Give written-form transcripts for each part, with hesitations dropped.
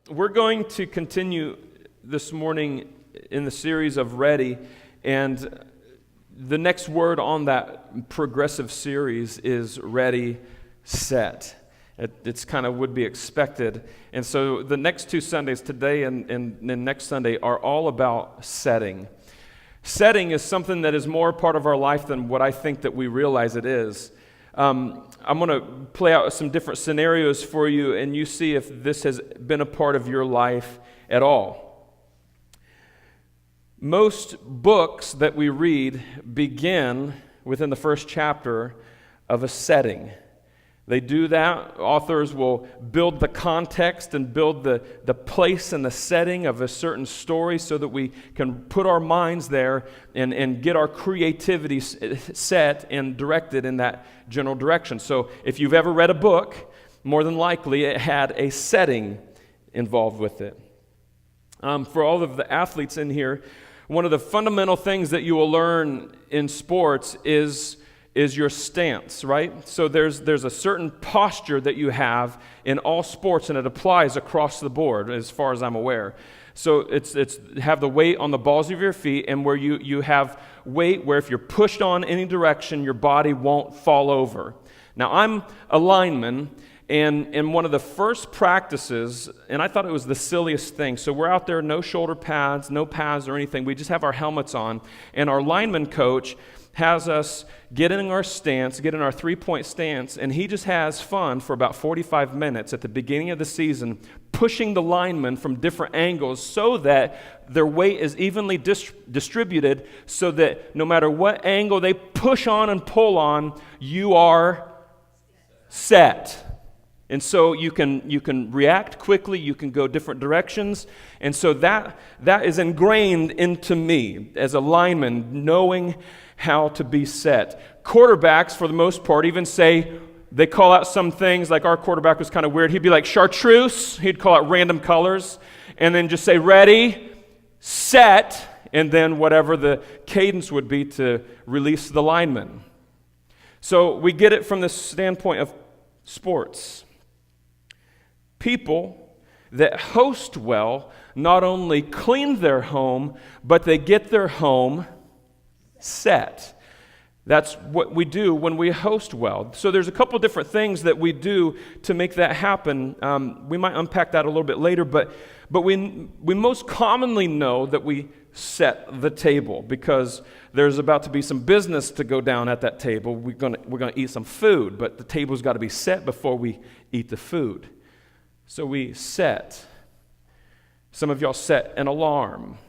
We're going to continue this morning in the series of Ready, and the next word on that progressive series is Ready, Set. It's kind of would be expected. And so the next two Sundays, today and next Sunday, are all about setting. Setting is something that is more part of our life than what I think that we realize it is. I'm going to play out some different scenarios for you, and you see if this has been a part of your life at all. Most books that we read begin within the first chapter of a setting. They do that. Authors will build the context and build the place and the setting of a certain story so that we can put our minds there and get our creativity set and directed in that general direction. So if you've ever read a book, more than likely it had a setting involved with it. For all of the athletes in here, one of the fundamental things that you will learn in sports is your stance, right? So there's a certain posture that you have in all sports, and it applies across the board as far as I'm aware. So it's have the weight on the balls of your feet, and where you have weight where if you're pushed on any direction, your body won't fall over. Now, I'm a lineman, and in one of the first practices, and I thought it was the silliest thing, so we're out there, no shoulder pads, no pads or anything, we just have our helmets on, and our lineman coach has us get in our stance, get in our three-point stance, and he just has fun for about 45 minutes at the beginning of the season, pushing the linemen from different angles so that their weight is evenly distributed so that no matter what angle they push on and pull on, you are set. And so you can react quickly, you can go different directions, and so that is ingrained into me as a lineman, knowing how to be set. Quarterbacks, for the most part, even say, they call out some things, like our quarterback was kind of weird. He'd be like chartreuse, he'd call out random colors, and then just say ready, set, and then whatever the cadence would be to release the lineman. So we get it from the standpoint of sports. People that host well not only clean their home, but they get their home set. That's what we do when we host well. So there's a couple different things that we do to make that happen. We might unpack that a little bit later, but we most commonly know that we set the table because there's about to be some business to go down at that table. We're gonna eat some food, but the table's got to be set before we eat the food. So we set. Some of y'all set an alarm.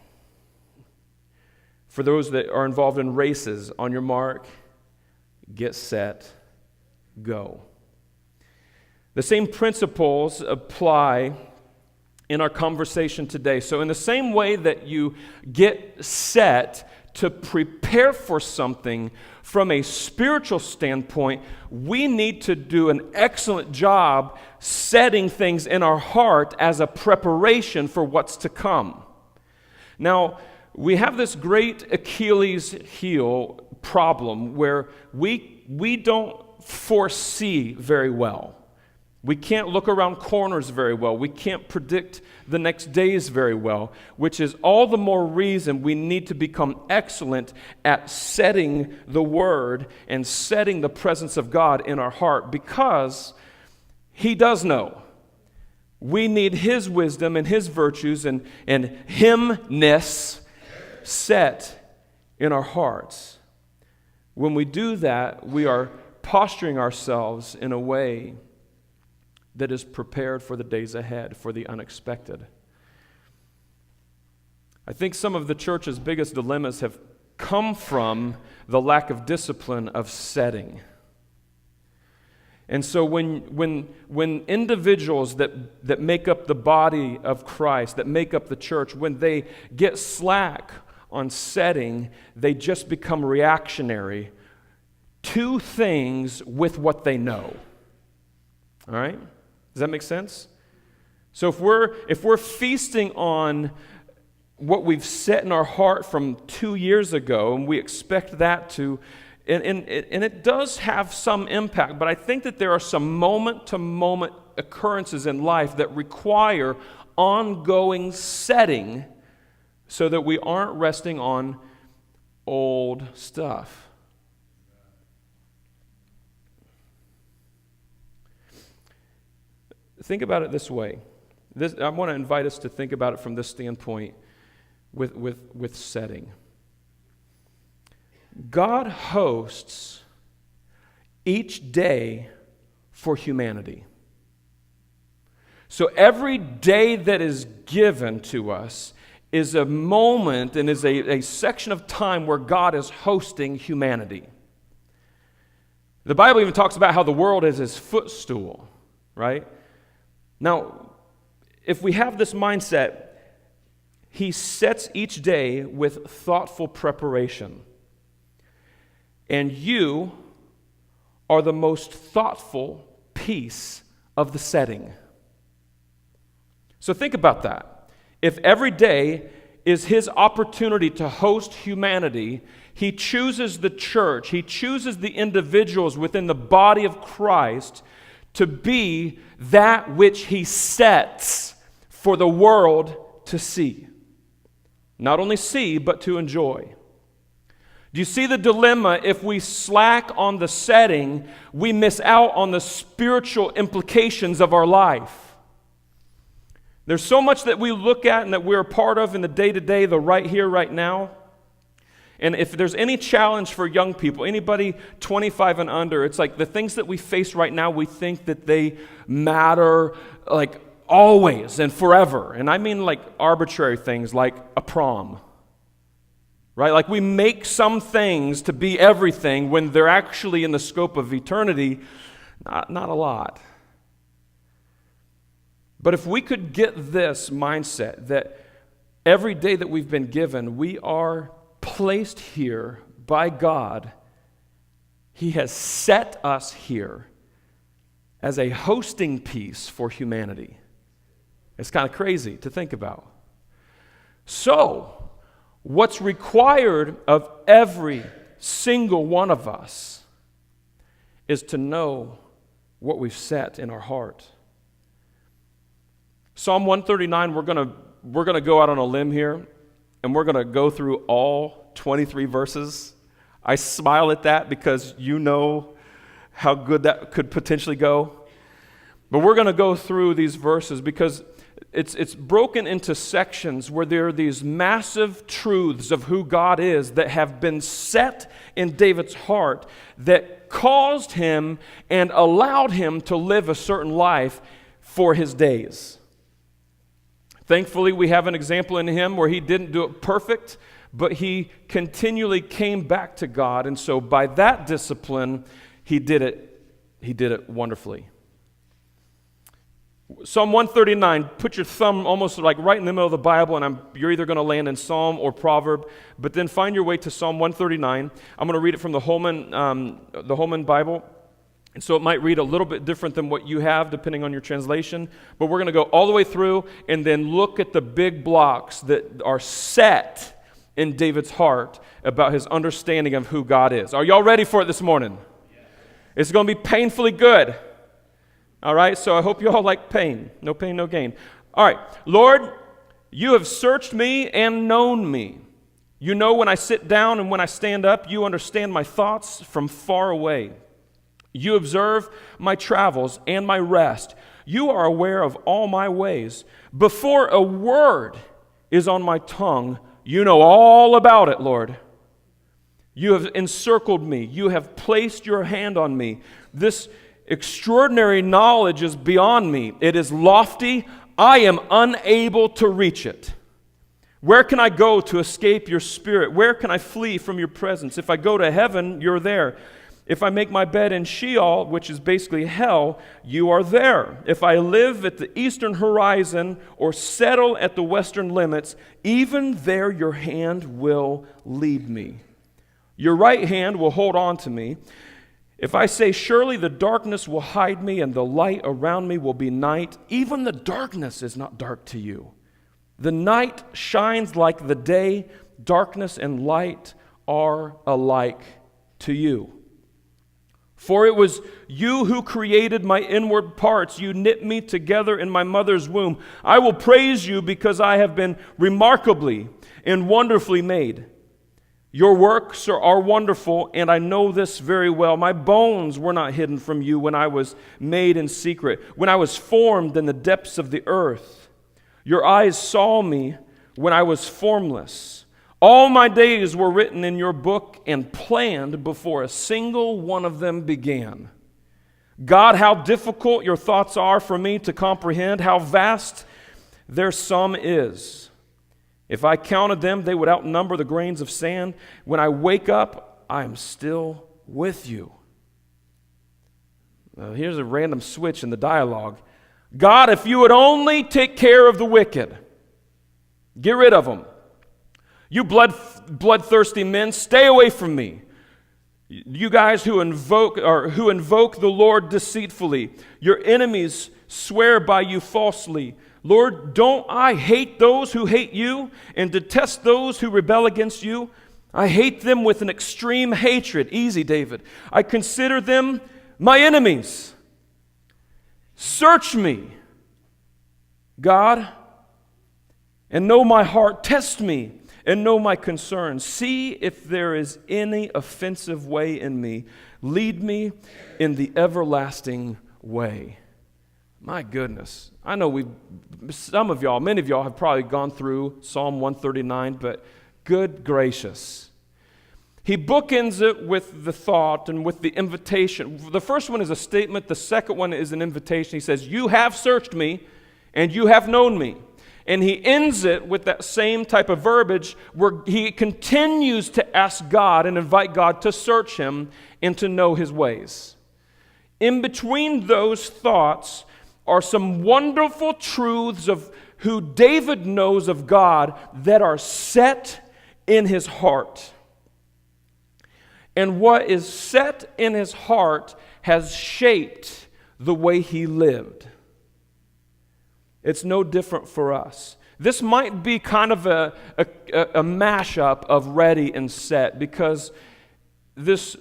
For those that are involved in races, on your mark, get set, go. The same principles apply in our conversation today. So in the same way that you get set to prepare for something from a spiritual standpoint, we need to do an excellent job setting things in our heart as a preparation for what's to come. Now, we have this great Achilles heel problem where we don't foresee very well. We can't look around corners very well. We can't predict the next days very well, which is all the more reason we need to become excellent at setting the Word and setting the presence of God in our heart because He does know. We need His wisdom and His virtues and Himness set in our hearts. When we do that, we are posturing ourselves in a way that is prepared for the days ahead, for the unexpected. I think some of the church's biggest dilemmas have come from the lack of discipline of setting. And so when individuals that make up the body of Christ, that make up the church, when they get slack on setting, they just become reactionary to things with what they know. All right? Does that make sense? So if we're feasting on what we've set in our heart from 2 years ago, and we expect that to, and it does have some impact, but I think that there are some moment-to-moment occurrences in life that require ongoing setting so that we aren't resting on old stuff. Think about it this way. I want to invite us to think about it from this standpoint with setting. God hosts each day for humanity. So every day that is given to us is a moment and is a section of time where God is hosting humanity. The Bible even talks about how the world is his footstool, right? Now, if we have this mindset, he sets each day with thoughtful preparation. And you are the most thoughtful piece of the setting. So think about that. If every day is his opportunity to host humanity, he chooses the church, he chooses the individuals within the body of Christ to be that which he sets for the world to see. Not only see, but to enjoy. Do you see the dilemma? If we slack on the setting, we miss out on the spiritual implications of our life. There's so much that we look at and that we're a part of in the day-to-day, the right here, right now. And if there's any challenge for young people, anybody 25 and under, it's like the things that we face right now, we think that they matter like always and forever. And I mean like arbitrary things like a prom, right? Like we make some things to be everything when they're actually in the scope of eternity, not a lot. But if we could get this mindset that every day that we've been given, we are placed here by God. He has set us here as a hosting piece for humanity. It's kind of crazy to think about. So, what's required of every single one of us is to know what we've set in our heart. Psalm 139, we're going to go out on a limb here, and we're going to go through all 23 verses. I smile at that because you know how good that could potentially go. But we're going to go through these verses because it's broken into sections where there are these massive truths of who God is that have been set in David's heart that caused him and allowed him to live a certain life for his days. Thankfully, we have an example in him where he didn't do it perfect, but he continually came back to God. And so by that discipline, he did it wonderfully. Psalm 139, put your thumb almost like right in the middle of the Bible, and you're either going to land in Psalm or Proverb, but then find your way to Psalm 139. I'm going to read it from the Holman Bible. And so it might read a little bit different than what you have, depending on your translation. But we're going to go all the way through and then look at the big blocks that are set in David's heart about his understanding of who God is. Are y'all ready for it this morning? Yes. It's going to be painfully good. All right, so I hope you all like pain. No pain, no gain. All right, Lord, you have searched me and known me. You know when I sit down and when I stand up. You understand my thoughts from far away. You observe my travels and my rest. You are aware of all my ways. Before a word is on my tongue, you know all about it, Lord. You have encircled me. You have placed your hand on me. This extraordinary knowledge is beyond me. It is lofty. I am unable to reach it. Where can I go to escape your spirit? Where can I flee from your presence? If I go to heaven, you're there. If I make my bed in Sheol, which is basically hell, you are there. If I live at the eastern horizon or settle at the western limits, even there your hand will lead me. Your right hand will hold on to me. If I say, surely the darkness will hide me and the light around me will be night, even the darkness is not dark to you. The night shines like the day. Darkness and light are alike to you. For it was you who created my inward parts. You knit me together in my mother's womb. I will praise you because I have been remarkably and wonderfully made. Your works are wonderful, and I know this very well. My bones were not hidden from you when I was made in secret, when I was formed in the depths of the earth. Your eyes saw me when I was formless. All my days were written in your book and planned before a single one of them began. God, how difficult your thoughts are for me to comprehend, how vast their sum is. If I counted them, they would outnumber the grains of sand. When I wake up, I am still with you. Here's a random switch in the dialogue. God, if you would only take care of the wicked, get rid of them. You bloodthirsty men, stay away from me. You guys who invoke the Lord deceitfully, your enemies swear by you falsely. Lord, don't I hate those who hate you and detest those who rebel against you? I hate them with an extreme hatred. Easy, David. I consider them my enemies. Search me, God, and know my heart. Test me and know my concerns. See if there is any offensive way in me. Lead me in the everlasting way. My goodness. I know many of y'all have probably gone through Psalm 139, but good gracious. He bookends it with the thought and with the invitation. The first one is a statement. The second one is an invitation. He says, you have searched me and you have known me. And he ends it with that same type of verbiage where he continues to ask God and invite God to search him and to know his ways. In between those thoughts are some wonderful truths of who David knows of God that are set in his heart. And what is set in his heart has shaped the way he lived. It's no different for us. This might be kind of a mashup of ready and set, because this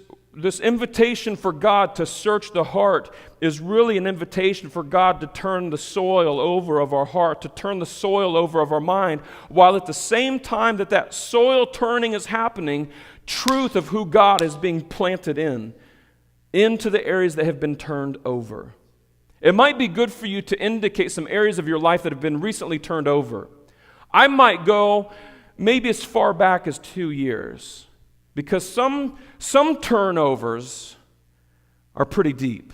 invitation for God to search the heart is really an invitation for God to turn the soil over of our heart, to turn the soil over of our mind, while at the same time that soil turning is happening, truth of who God is being planted into the areas that have been turned over. It might be good for you to indicate some areas of your life that have been recently turned over. I might go maybe as far back as 2 years, because some turnovers are pretty deep.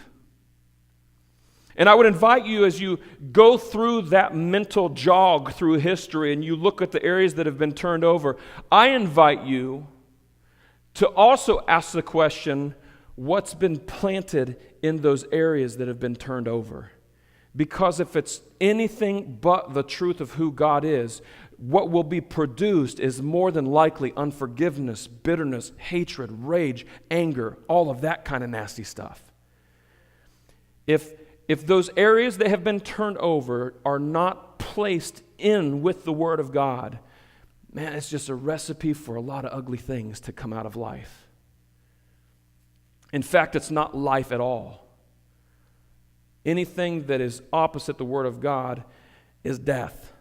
And I would invite you, as you go through that mental jog through history and you look at the areas that have been turned over, I invite you to also ask the question, what's been planted in those areas that have been turned over? Because if it's anything but the truth of who God is, what will be produced is more than likely unforgiveness, bitterness, hatred, rage, anger, all of that kind of nasty stuff. If those areas that have been turned over are not placed in with the Word of God, man, it's just a recipe for a lot of ugly things to come out of life. In fact, it's not life at all. Anything that is opposite the Word of God is death.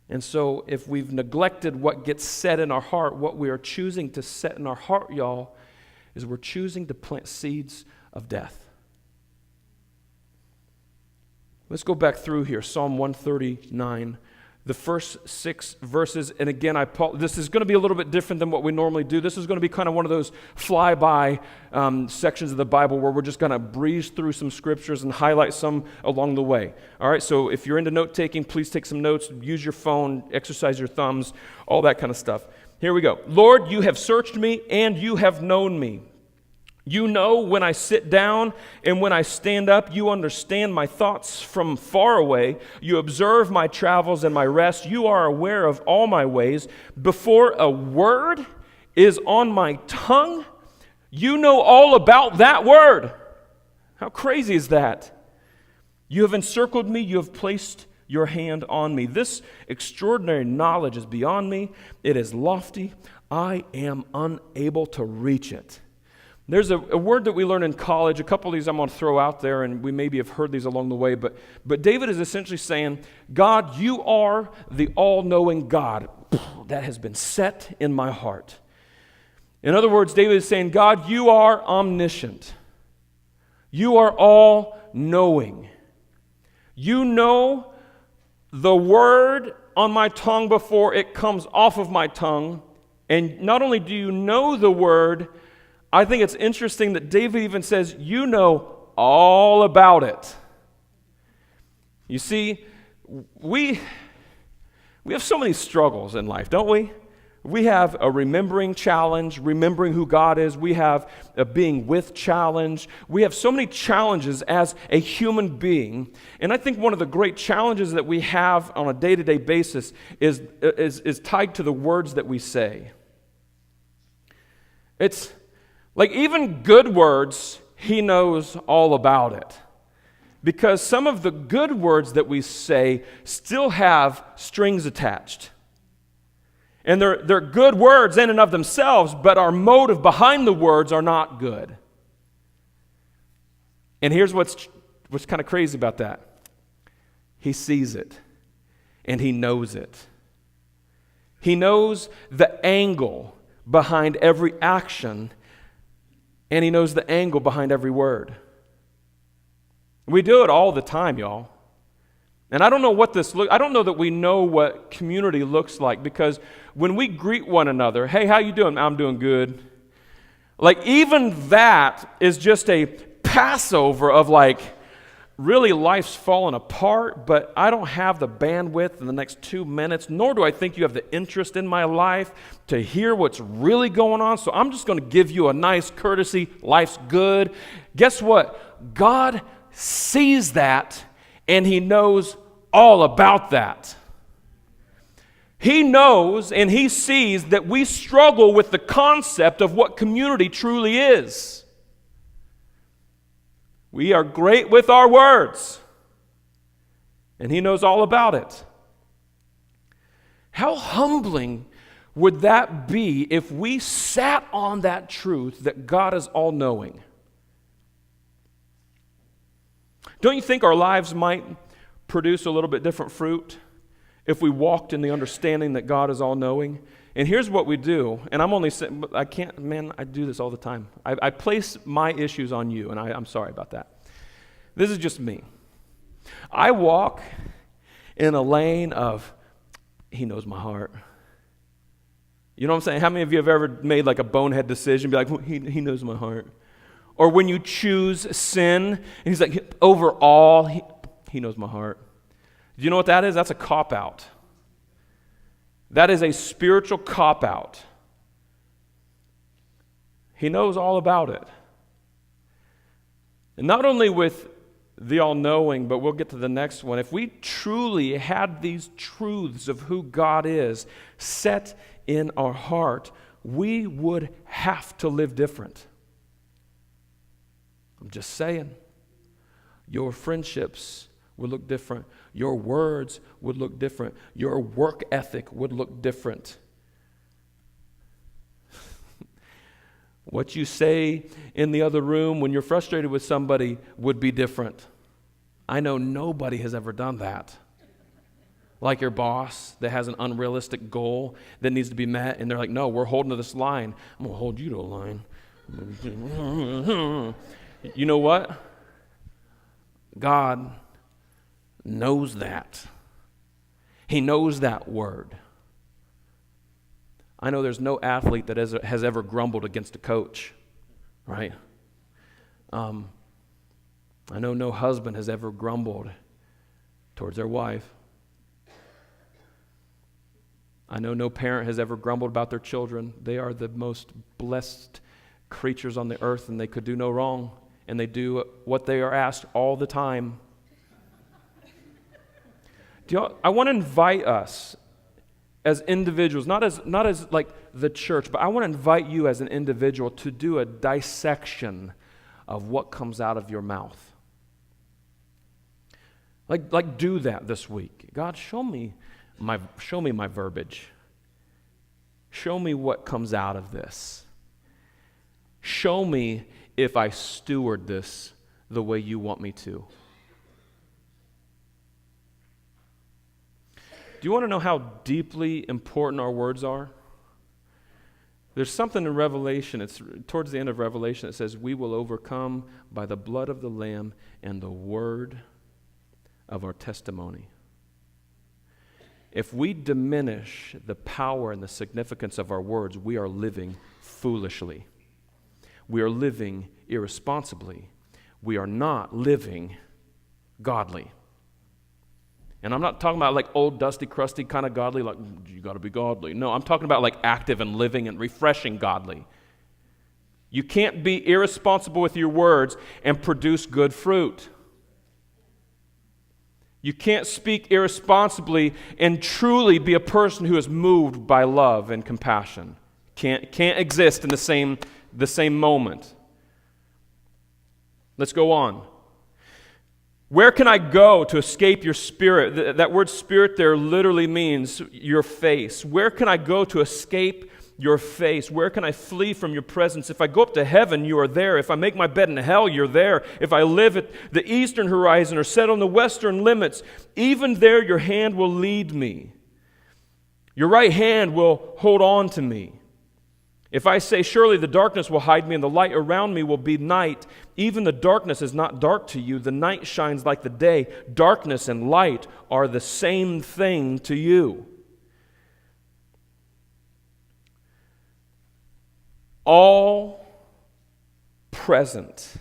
And so if we've neglected what gets set in our heart, what we are choosing to set in our heart, y'all, is we're choosing to plant seeds of death. Let's go back through here, Psalm 139. The first 6 verses, and again, this is going to be a little bit different than what we normally do. This is going to be kind of one of those flyby sections of the Bible where we're just going to breeze through some scriptures and highlight some along the way. All right, so if you're into note-taking, please take some notes, use your phone, exercise your thumbs, all that kind of stuff. Here we go. Lord, you have searched me, and you have known me. You know when I sit down and when I stand up. You understand my thoughts from far away. You observe my travels and my rest. You are aware of all my ways. Before a word is on my tongue, you know all about that word. How crazy is that? You have encircled me. You have placed your hand on me. This extraordinary knowledge is beyond me. It is lofty. I am unable to reach it. There's a word that we learn in college. A couple of these I'm going to throw out there, and we maybe have heard these along the way. But David is essentially saying, God, you are the all-knowing God that has been set in my heart. In other words, David is saying, God, you are omniscient. You are all-knowing. You know the word on my tongue before it comes off of my tongue. And not only do you know the word, I think it's interesting that David even says, you know all about it. You see, we have so many struggles in life, don't we? We have a remembering challenge, remembering who God is. We have a being with challenge. We have so many challenges as a human being. And I think one of the great challenges that we have on a day-to-day basis is tied to the words that we say. It's like even good words, he knows all about it. Because some of the good words that we say still have strings attached. And they're good words in and of themselves, but our motive behind the words are not good. And here's what's kind of crazy about that. He sees it, and he knows it. He knows the angle behind every action, and he knows the angle behind every word. We do it all the time, y'all. And I don't know what I don't know that we know what community looks like, because when we greet one another, hey, how you doing? I'm doing good. Like even that is just a Passover of like, really life's falling apart, but I don't have the bandwidth in the next 2 minutes, nor do I think you have the interest in my life to hear what's really going on, so I'm just going to give you a nice courtesy, life's good. Guess what? God sees that, and he knows all about that. He knows and he sees that we struggle with the concept of what community truly is. We are great with our words, and he knows all about it. How humbling would that be if we sat on that truth that God is all-knowing? Don't you think our lives might produce a little bit different fruit if we walked in the understanding that God is all-knowing? And here's what we do, and I'm only saying, I can't, man, I do this all the time. I place my issues on you, and I'm sorry about that. This is just me. I walk in a lane of, he knows my heart. You know what I'm saying? How many of you have ever made like a bonehead decision, be like, well, he knows my heart? Or when you choose sin, and he's like, overall, he knows my heart. Do you know what that is? That's a cop-out. That is a spiritual cop-out. He knows all about it. And not only with the all-knowing, but we'll get to the next one. If we truly had these truths of who God is set in our heart, we would have to live different. I'm just saying. Your friendships would look different. Your words would look different. Your work ethic would look different. What you say in the other room when you're frustrated with somebody would be different. I know nobody has ever done that. Like your boss that has an unrealistic goal that needs to be met, and they're like, no, we're holding to this line. I'm going to hold you to a line. You know what? God knows that. He knows that word. I know there's no athlete that has ever grumbled against a coach, right? I know no husband has ever grumbled towards their wife. I know no parent has ever grumbled about their children. They are the most blessed creatures on the earth, and they could do no wrong, and they do what they are asked all the time. I want to invite us as individuals, not as like the church, but I want to invite you as an individual to do a dissection of what comes out of your mouth. Like do that this week. God, show me my verbiage. Show me what comes out of this. Show me if I steward this the way you want me to. Do you want to know how deeply important our words are? There's something in Revelation, it's towards the end of Revelation, it says, we will overcome by the blood of the Lamb and the word of our testimony. If we diminish the power and the significance of our words, we are living foolishly. We are living irresponsibly. We are not living godly. And I'm not talking about like old, dusty, crusty kind of godly, like, you got to be godly. No, I'm talking about like active and living and refreshing godly. You can't be irresponsible with your words and produce good fruit. You can't speak irresponsibly and truly be a person who is moved by love and compassion. Can't exist in the same moment. Let's go on. Where can I go to escape your spirit? That word spirit there literally means your face. Where can I go to escape your face? Where can I flee from your presence? If I go up to heaven, you are there. If I make my bed in hell, you're there. If I live at the eastern horizon or set on the western limits, even there your hand will lead me. Your right hand will hold on to me. If I say, surely the darkness will hide me and the light around me will be night, even the darkness is not dark to you. The night shines like the day. Darkness and light are the same thing to you. All present.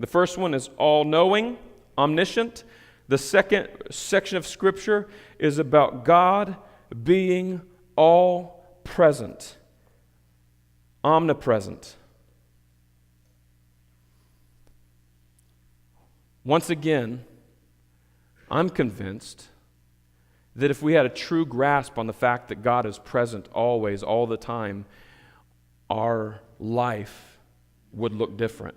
The first one is all-knowing, omniscient. The second section of Scripture is about God being all-present. Omnipresent. Once again, I'm convinced that if we had a true grasp on the fact that God is present always, all the time, our life would look different.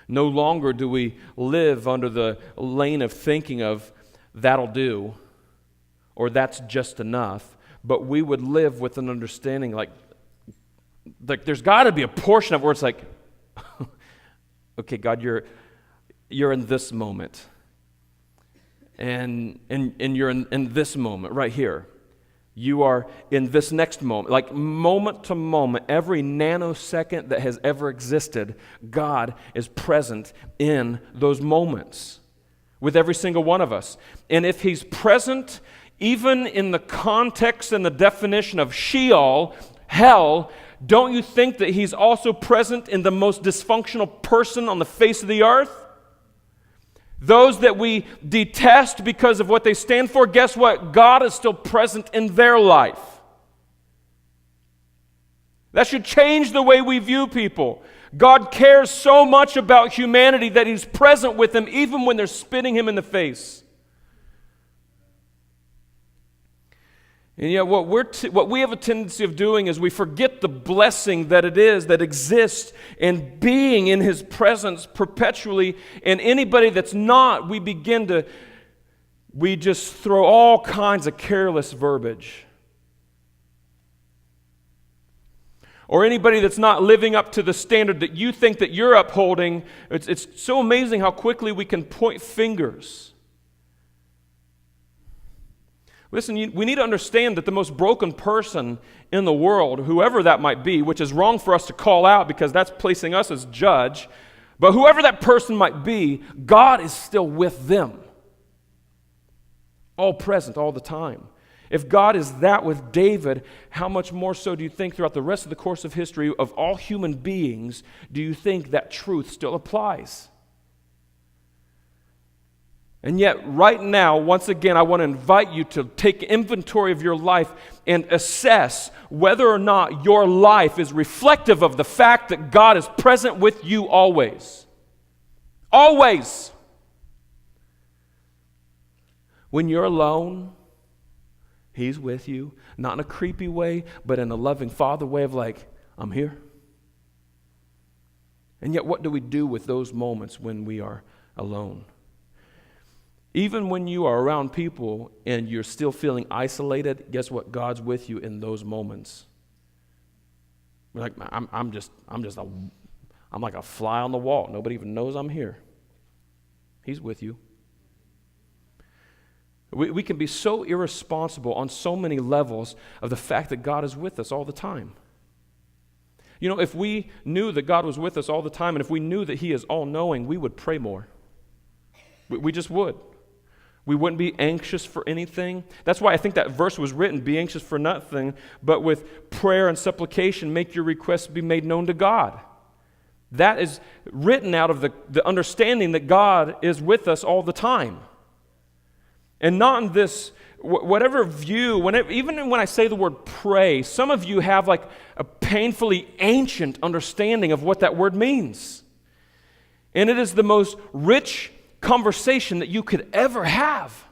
No longer do we live under the lane of thinking of that'll do or that's just enough. But we would live with an understanding like there's got to be a portion of where it's like, okay, God, you're in this moment, and you're in this moment right here. You are in this next moment, like moment to moment, every nanosecond that has ever existed, God is present in those moments with every single one of us. And if He's present even in the context and the definition of Sheol, hell, don't you think that He's also present in the most dysfunctional person on the face of the earth? Those that we detest because of what they stand for, guess what? God is still present in their life. That should change the way we view people. God cares so much about humanity that He's present with them even when they're spitting Him in the face. And yet what we have a tendency of doing is we forget the blessing that it is that exists in being in His presence perpetually. And anybody that's not, we just throw all kinds of careless verbiage. Or anybody that's not living up to the standard that you think that you're upholding, it's so amazing how quickly we can point fingers. Listen, we need to understand that the most broken person in the world, whoever that might be, which is wrong for us to call out because that's placing us as judge, but whoever that person might be, God is still with them. All present, all the time. If God is that with David, how much more so do you think throughout the rest of the course of history of all human beings, do you think that truth still applies? And yet, right now, once again, I want to invite you to take inventory of your life and assess whether or not your life is reflective of the fact that God is present with you always. Always. When you're alone, He's with you, not in a creepy way, but in a loving Father way of like, I'm here. And yet, what do we do with those moments when we are alone? Even when you are around people and you're still feeling isolated, guess what? God's with you in those moments. You're like, I'm like a fly on the wall. Nobody even knows I'm here. He's with you. We can be so irresponsible on so many levels of the fact that God is with us all the time. You know, if we knew that God was with us all the time, and if we knew that He is all-knowing, we would pray more. We just would. We wouldn't be anxious for anything. That's why I think that verse was written, be anxious for nothing, but with prayer and supplication, make your requests be made known to God. That is written out of the understanding that God is with us all the time. And not in this, whatever view, even when I say the word pray, some of you have like a painfully ancient understanding of what that word means. And it is the most rich conversation that you could ever have.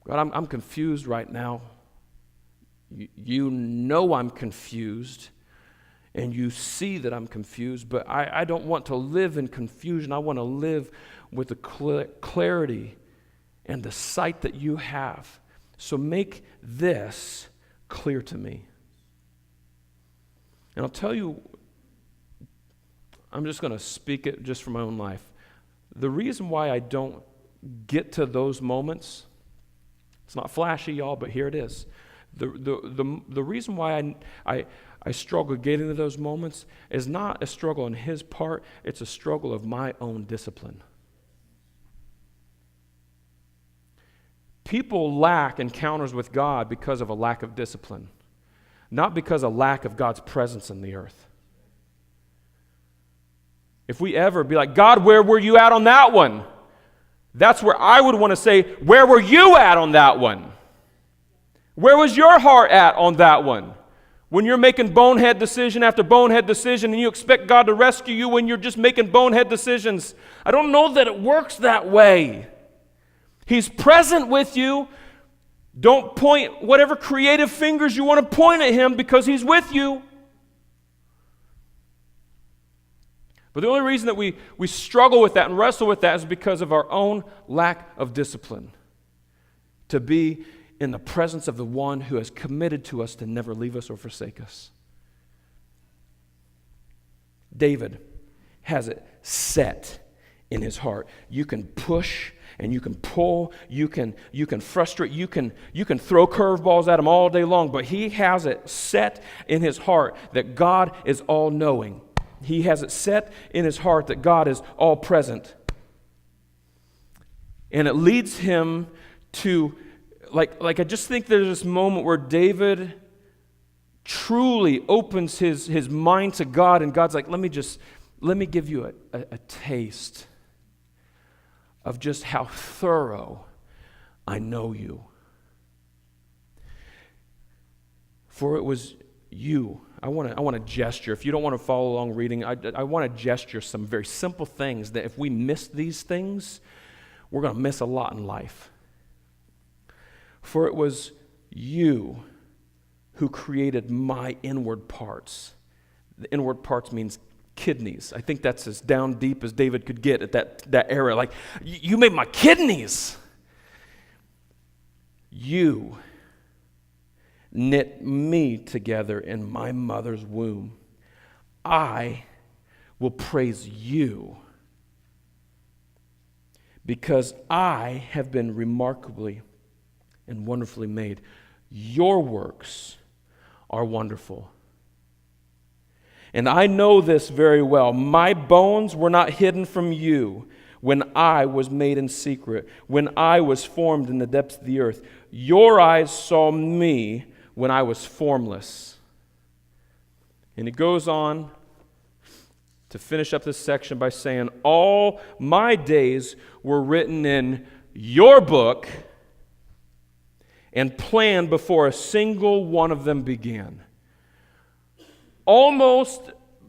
God, I'm confused right now. You know I'm confused, and you see that I'm confused, but I don't want to live in confusion. I want to live with the clarity and the sight that you have. So make this clear to me. And I'll tell you, I'm just going to speak it just from my own life. The reason why I don't get to those moments, it's not flashy, y'all, but here it is. The reason why I struggle getting to those moments is not a struggle on His part, it's a struggle of my own discipline. People lack encounters with God because of a lack of discipline, not because of lack of God's presence in the earth. If we ever be like, God, where were you at on that one? That's where I would want to say, where were you at on that one? Where was your heart at on that one? When you're making bonehead decision after bonehead decision and you expect God to rescue you when you're just making bonehead decisions. I don't know that it works that way. He's present with you. Don't point whatever creative fingers you want to point at Him because He's with you. But the only reason that we struggle with that and wrestle with that is because of our own lack of discipline to be in the presence of the one who has committed to us to never leave us or forsake us. David has it set in his heart. You can push and you can pull, you can frustrate, you can throw curveballs at him all day long, but he has it set in his heart that God is all-knowing. He has it set in his heart that God is all-present. And it leads him to Like I just think there's this moment where David truly opens his mind to God, and God's like, let me give you a taste of just how thorough I know you. For it was you. I want to gesture. If you don't want to follow along reading, I want to gesture some very simple things that if we miss these things, we're going to miss a lot in life. For it was you who created my inward parts. The inward parts means kidneys. I think that's as down deep as David could get at that era. Like, you made my kidneys. You knit me together in my mother's womb. I will praise you because I have been remarkably and wonderfully made. Your works are wonderful. And I know this very well. My bones were not hidden from you when I was made in secret, when I was formed in the depths of the earth. Your eyes saw me when I was formless. And he goes on to finish up this section by saying, all my days were written in your book and planned before a single one of them began. Almost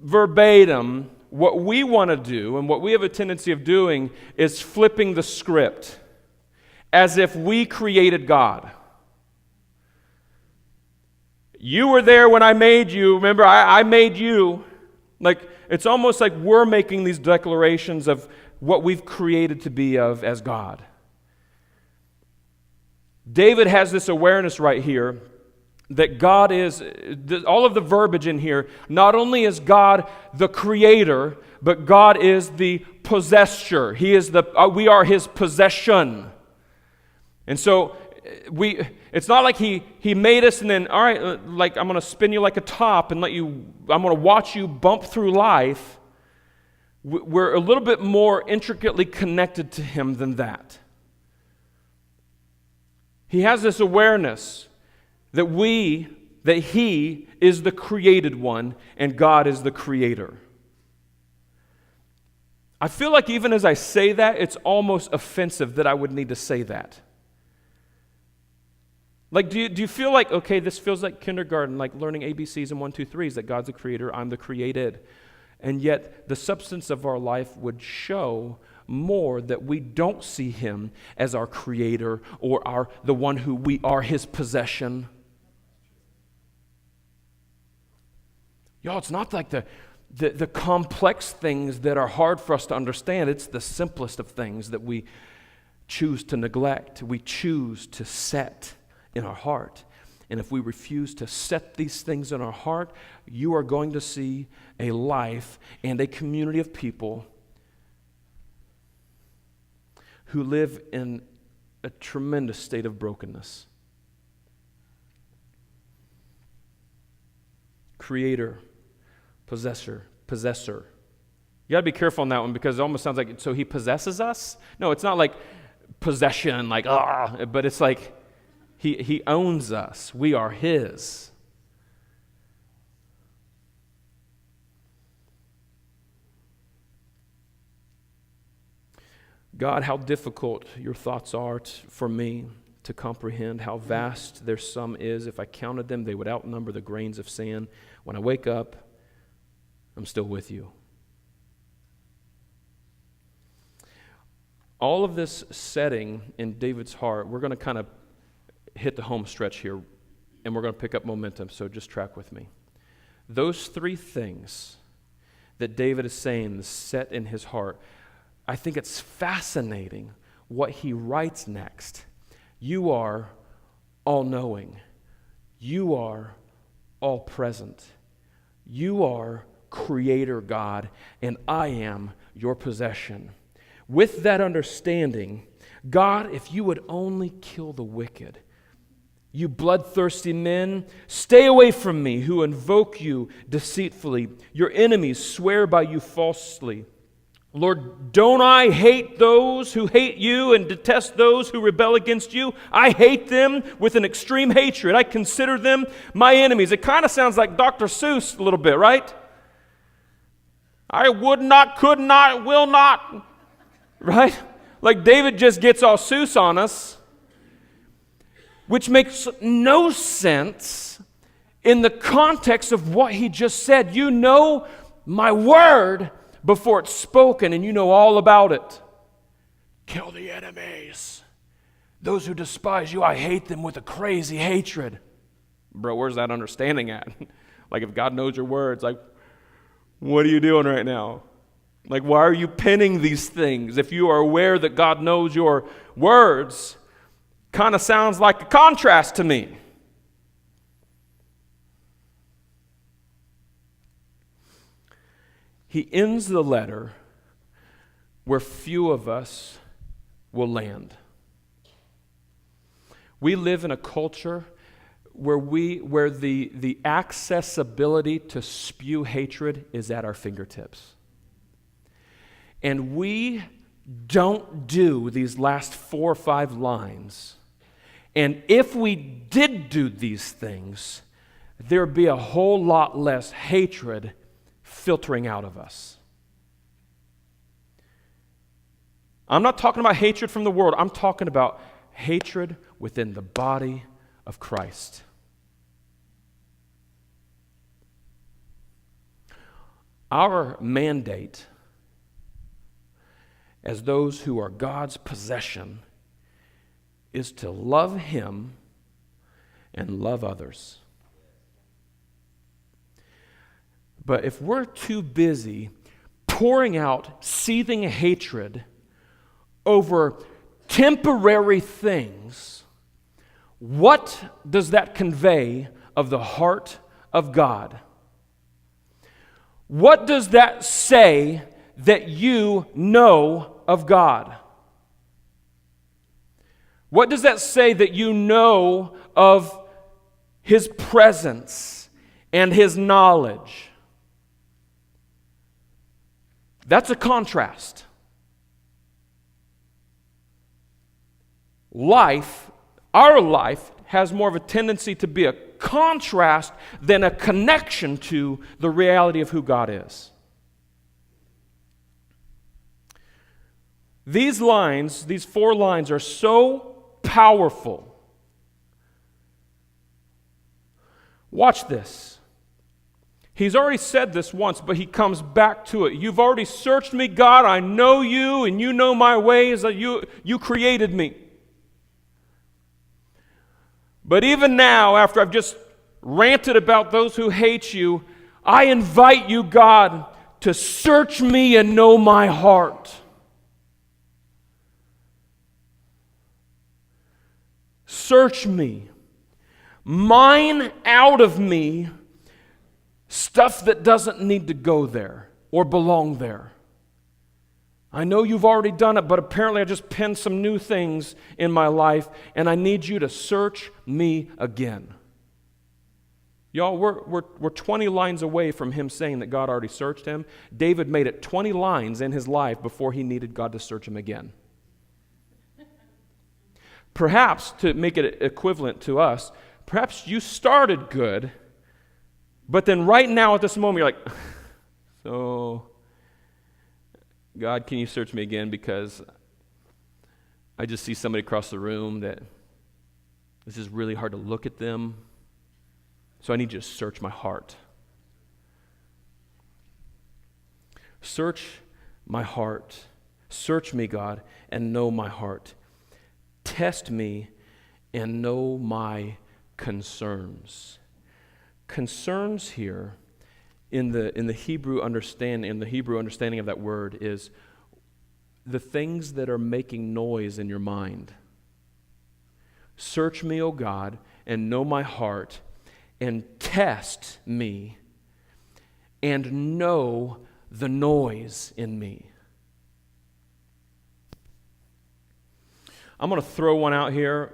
verbatim, what we want to do and what we have a tendency of doing is flipping the script as if we created God. You were there when I made you. Remember, I made you. Like, it's almost like we're making these declarations of what we've created to be of as God. David has this awareness right here that God is, all of the verbiage in here, not only is God the creator, but God is the possessor. We are his possession. And so it's not like he made us and then, all right, like I'm going to spin you like a top and I'm going to watch you bump through life. We're a little bit more intricately connected to him than that. He has this awareness that he is the created one and God is the creator. I feel like even as I say that, it's almost offensive that I would need to say that. Like, do you feel like, okay, this feels like kindergarten, like learning ABCs and 1, 2, 3s, that God's the creator, I'm the created. And yet the substance of our life would show more that we don't see him as our creator or the one who we are his possession. Y'all, it's not like the complex things that are hard for us to understand. It's the simplest of things that we choose to neglect, we choose to set in our heart. And if we refuse to set these things in our heart, you are going to see a life and a community of people who live in a tremendous state of brokenness. Creator, possessor. You got to be careful on that one because it almost sounds like, so he possesses us? No, it's not like possession, like, but it's like he owns us. We are his. God, how difficult your thoughts are for me to comprehend, how vast their sum is. If I counted them, they would outnumber the grains of sand. When I wake up, I'm still with you. All of this setting in David's heart, we're going to kind of hit the home stretch here, and we're going to pick up momentum, so just track with me. Those three things that David is saying set in his heart, I think it's fascinating what he writes next. You are all-knowing. You are all-present. You are Creator God, and I am your possession. With that understanding, God, if you would only kill the wicked, you bloodthirsty men, stay away from me who invoke you deceitfully. Your enemies swear by you falsely. Lord, don't I hate those who hate you and detest those who rebel against you? I hate them with an extreme hatred. I consider them my enemies. It kind of sounds like Dr. Seuss a little bit, right? I would not, could not, will not. Right? Like David just gets all Seuss on us, which makes no sense in the context of what he just said. You know my word before it's spoken, and you know all about it. Kill the enemies. Those who despise you, I hate them with a crazy hatred. Bro, where's that understanding at? Like, if God knows your words, like, what are you doing right now? Like, why are you penning these things? If you are aware that God knows your words, kind of sounds like a contrast to me. He ends the letter where few of us will land. We live in a culture where the accessibility to spew hatred is at our fingertips. And we don't do these last 4 or 5 lines. And if we did do these things, there'd be a whole lot less hatred filtering out of us. I'm not talking about hatred from the world. I'm talking about hatred within the body of Christ. Our mandate as those who are God's possession is to love Him and love others. But if we're too busy pouring out seething hatred over temporary things, what does that convey of the heart of God? What does that say that you know of God? What does that say that you know of His presence and His knowledge? That's a contrast. Our life, has more of a tendency to be a contrast than a connection to the reality of who God is. These 4 lines, are so powerful. Watch this. He's already said this once, but he comes back to it. You've already searched me, God. I know you, and you know my ways. You created me. But even now, after I've just ranted about those who hate you, I invite you, God, to search me and know my heart. Search me. Mine out of me stuff that doesn't need to go there or belong there. I know you've already done it, but apparently I just penned some new things in my life, and I need you to search me again. Y'all, we're 20 lines away from him saying that God already searched him. David made it 20 lines in his life before he needed God to search him again. Perhaps, to make it equivalent to us, perhaps you started good, but then right now at this moment you're like, so God, can you search me again, because I just see somebody across the room that this is really hard to look at them, so I need you to search my heart. Search my heart. Search me, God, and know my heart. Test me and know my concerns. Concerns here in the Hebrew understanding of that word is the things that are making noise in your mind. Search me, O God, and know my heart, and test me and know the noise in me. I'm going to throw one out here,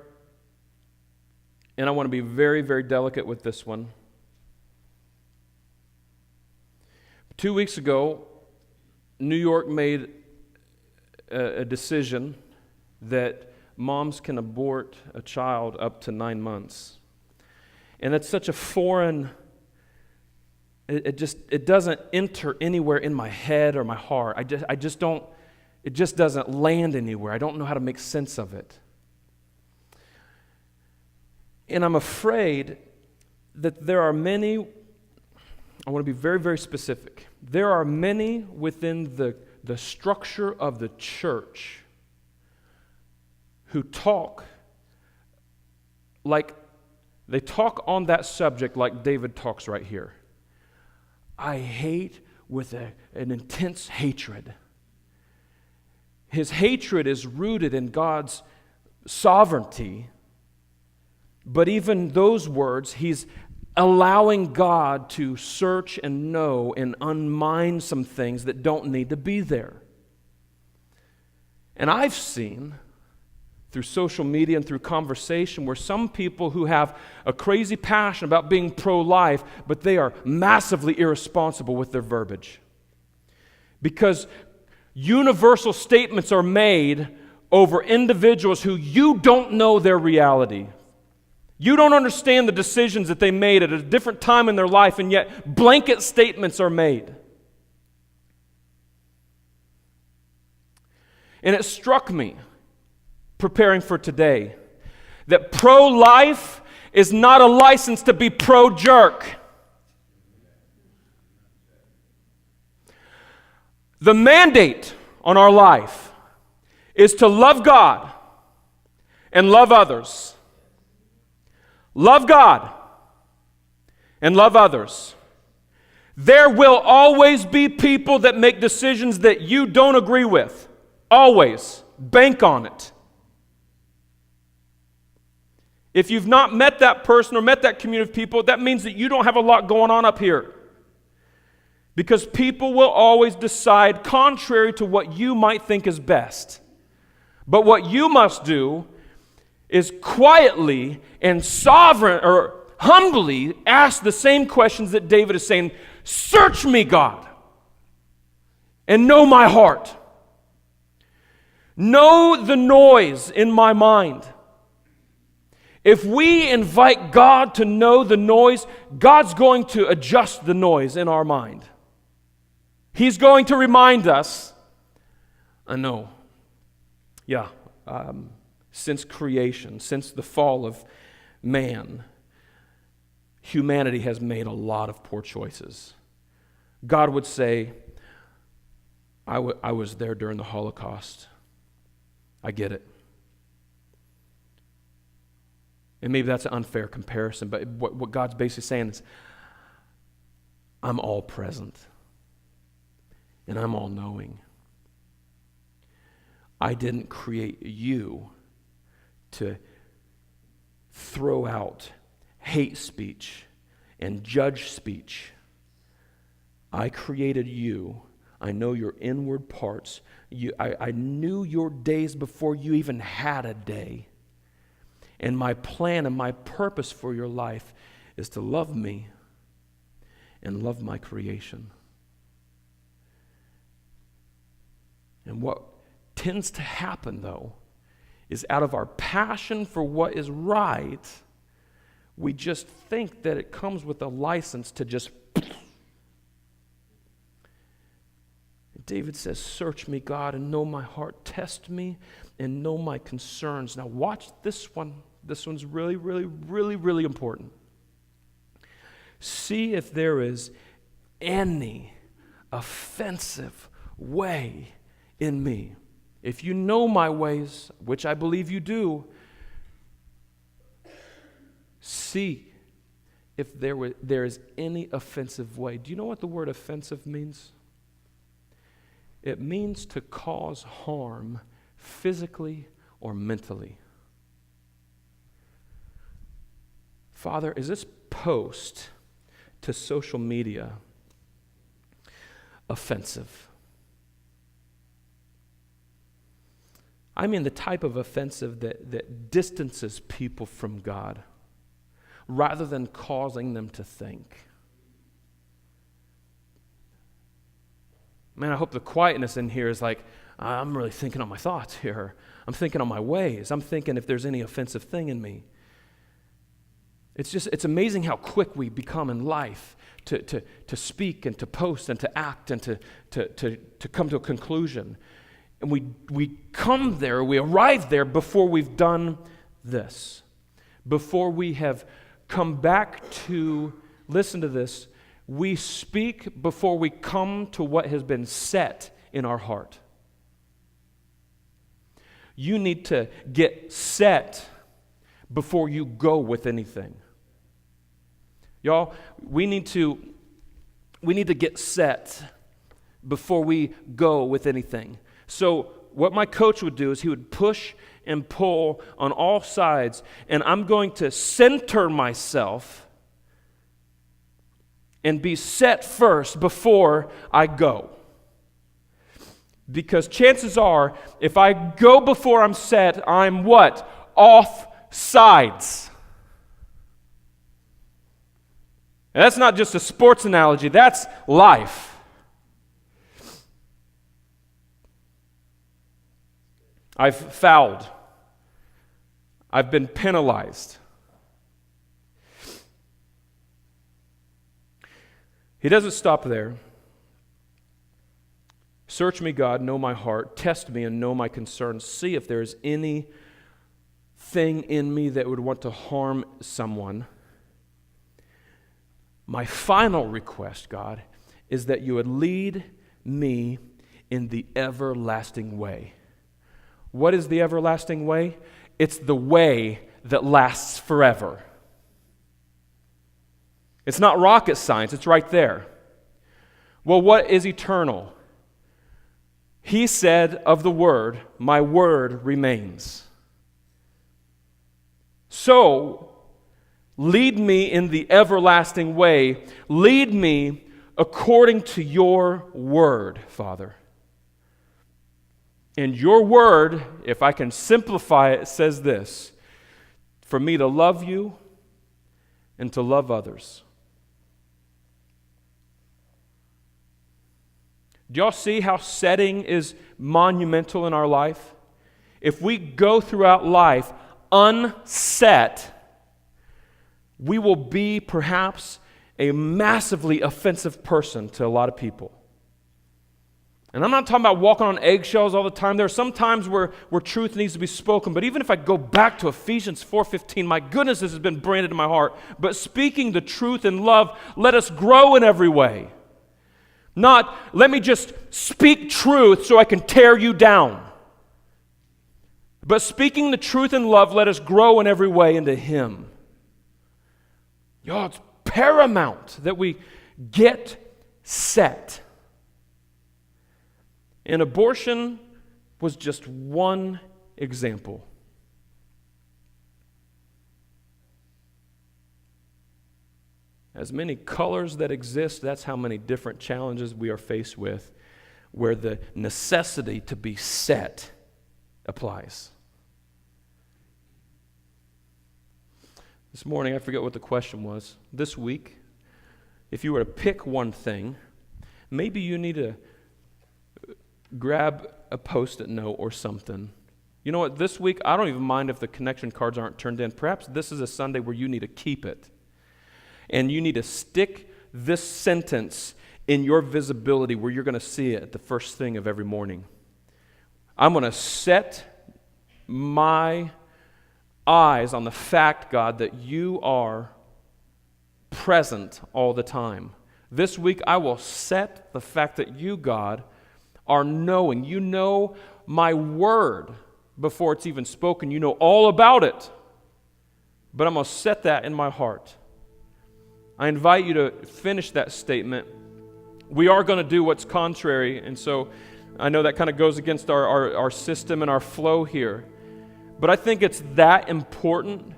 and I want to be very, very delicate with this one. 2 weeks ago, New York made a decision that moms can abort a child up to 9 months. And it's such a foreign, it doesn't enter anywhere in my head or my heart. I just don't, it just doesn't land anywhere. I don't know how to make sense of it. And I'm afraid that there are many, I want to be very, very specific. There are many within the structure of the church who talk like, they talk on that subject like David talks right here. I hate with an intense hatred. His hatred is rooted in God's sovereignty, but even those words, he's allowing God to search and know and unmind some things that don't need to be there. And I've seen through social media and through conversation where some people who have a crazy passion about being pro-life, but they are massively irresponsible with their verbiage. Because universal statements are made over individuals who you don't know their reality. You don't understand the decisions that they made at a different time in their life, and yet blanket statements are made. And it struck me, preparing for today, that pro-life is not a license to be pro-jerk. The mandate on our life is to love God and love others. Love God and love others. There will always be people that make decisions that you don't agree with. Always. Bank on it. If you've not met that person or met that community of people, that means that you don't have a lot going on up here. Because people will always decide contrary to what you might think is best. But what you must do is quietly and sovereign or humbly ask the same questions that David is saying. Search me, God, and know my heart. Know the noise in my mind. If we invite God to know the noise, God's going to adjust the noise in our mind. He's going to remind us, I know, since creation, since the fall of man, humanity has made a lot of poor choices. God would say, I was there during the Holocaust. I get it. And maybe that's an unfair comparison, but what God's basically saying is, I'm all present, and I'm all knowing. I didn't create you to throw out hate speech and judge speech. I created you. I know your inward parts. I knew your days before you even had a day. And my plan and my purpose for your life is to love me and love my creation. And what tends to happen, though, is out of our passion for what is right, we just think that it comes with a license to just... David says, search me, God, and know my heart. Test me and know my concerns. Now watch this one. This one's really, really, really, really important. See if there is any offensive way in me. If you know my ways, which I believe you do, see if there is any offensive way. Do you know what the word offensive means? It means to cause harm physically or mentally. Father, is this post to social media offensive? I mean the type of offensive that distances people from God rather than causing them to think. Man, I hope the quietness in here is like, I'm really thinking on my thoughts here. I'm thinking on my ways. I'm thinking if there's any offensive thing in me. It's amazing how quick we become in life to speak and to post and to act and to come to a conclusion. And we come there, we arrive there before we've done this. Before we have come back to, listen to this, we speak before we come to what has been set in our heart. You need to get set before you go with anything. Y'all, we need to get set before we go with anything. So what my coach would do is he would push and pull on all sides, and I'm going to center myself and be set first before I go. Because chances are, if I go before I'm set, I'm what? Off sides. And that's not just a sports analogy, that's life. I've fouled. I've been penalized. He doesn't stop there. Search me, God, know my heart. Test me and know my concerns. See if there is anything in me that would want to harm someone. My final request, God, is that you would lead me in the everlasting way. What is the everlasting way? It's the way that lasts forever. It's not rocket science, it's right there. Well, what is eternal? He said of the Word, my Word remains. So, lead me in the everlasting way. Lead me according to your Word, Father. And your Word, if I can simplify it, says this: for me to love you and to love others. Do y'all see how setting is monumental in our life? If we go throughout life unset, we will be perhaps a massively offensive person to a lot of people. And I'm not talking about walking on eggshells all the time. There are some times where truth needs to be spoken. But even if I go back to Ephesians 4:15, my goodness, this has been branded in my heart. But speaking the truth in love, let us grow in every way. Not, let me just speak truth so I can tear you down. But speaking the truth in love, let us grow in every way into Him. Y'all, it's paramount that we get set. And abortion was just one example. As many colors that exist, that's how many different challenges we are faced with, where the necessity to be set applies. This morning, I forget what the question was. This week, if you were to pick one thing, maybe you need to grab a Post-it note or something. You know what? This week, I don't even mind if the connection cards aren't turned in. Perhaps this is a Sunday where you need to keep it. And you need to stick this sentence in your visibility where you're going to see it at the first thing of every morning. I'm going to set my eyes on the fact, God, that you are present all the time. This week, I will set the fact that you, God, are knowing. You know my word before it's even spoken. You know all about it. But I'm going to set that in my heart. I invite you to finish that statement. We are going to do what's contrary, and so I know that kind of goes against our system and our flow here. But I think it's that important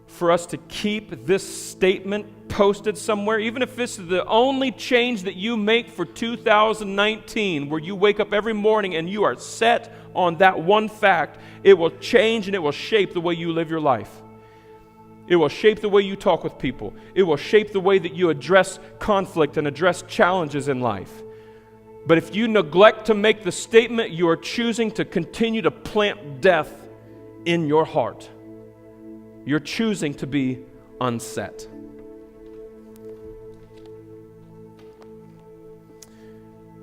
for us to keep this statement posted somewhere, even if this is the only change that you make for 2019, where you wake up every morning and you are set on that one fact. It will change and it will shape the way you live your life. It will shape the way you talk with people. It will shape the way that you address conflict and address challenges in life. But if you neglect to make the statement, you are choosing to continue to plant death in your heart. You're choosing to be unset.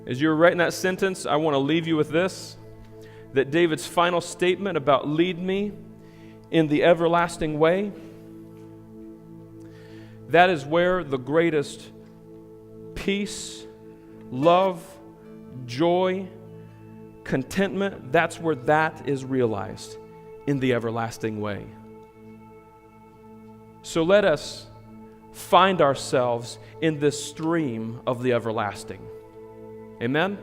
As you're writing that sentence, I want to leave you with this, that David's final statement about lead me in the everlasting way, that is where the greatest peace, love, joy, contentment, that's where that is realized, in the everlasting way. So let us find ourselves in this stream of the everlasting. Amen?